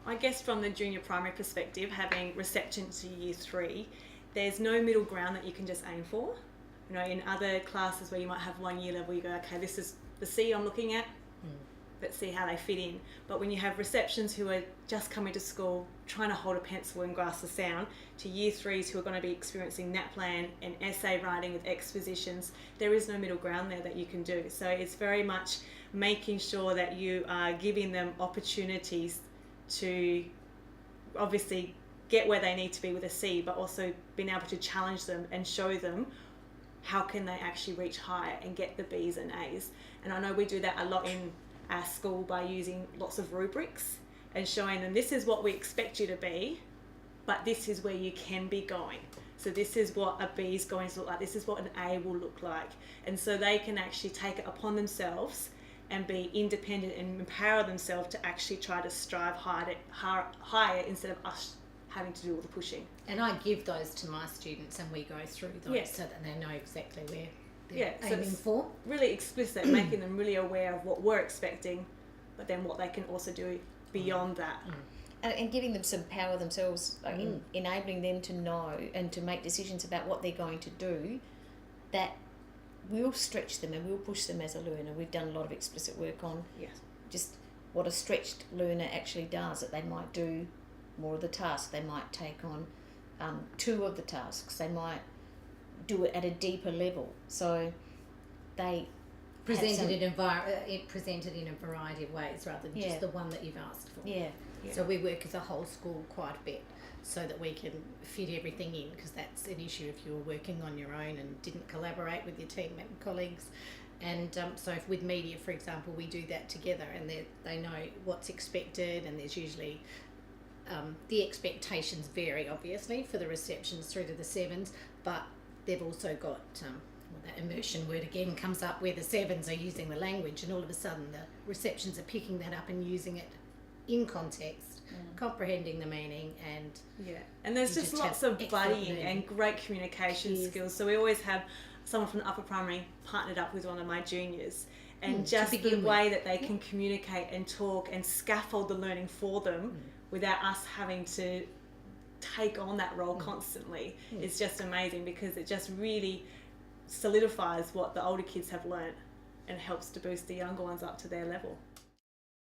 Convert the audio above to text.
I guess from the junior primary perspective, having reception to year 3, there's no middle ground that you can just aim for. You know, in other classes where you might have one year level, you go, okay, this is the C I'm looking at. Let's see how they fit in. But when you have receptions who are just coming to school, trying to hold a pencil and grasp the sound, to year 3s who are going to be experiencing NAPLAN and essay writing with expositions, there is no middle ground there that you can do. So it's very much making sure that you are giving them opportunities to obviously get where they need to be with a C, but also being able to challenge them and show them how can they actually reach higher and get the B's and A's. And I know we do that a lot in our school by using lots of rubrics and showing them this is what we expect you to be, but this is where you can be going. So this is what a B is going to look like, this is what an A will look like. And so they can actually take it upon themselves and be independent and empower themselves to actually try to strive higher instead of us having to do all the pushing. And I give those to my students and we go through those so that they know exactly where they're aiming for. Really explicit, making them really aware of what we're expecting, but then what they can also do beyond that. And giving them some power themselves, like enabling them to know and to make decisions about what they're going to do, that will stretch them and will push them as a learner. We've done a lot of explicit work on just what a stretched learner actually does, that they might do more of the tasks, they might take on 2 of the tasks, they might do it at a deeper level. So they presented in a variety of ways rather than just the one that you've asked for. So we work as a whole school quite a bit so that we can fit everything in, because that's an issue if you were working on your own and didn't collaborate with your team and colleagues. And so if with media, for example, we do that together and they know what's expected, and there's usually the expectations vary obviously for the receptions through to the 7s, but they've also got that immersion word again comes up where the 7s are using the language, and all of a sudden the receptions are picking that up and using it in context, comprehending the meaning, and there's just lots of buddying and great communication skills. So we always have someone from the upper primary partnered up with one of my juniors, and just the way that they can communicate and talk and scaffold the learning for them without us having to take on that role constantly is just amazing, because it just really solidifies what the older kids have learnt and helps to boost the younger ones up to their level.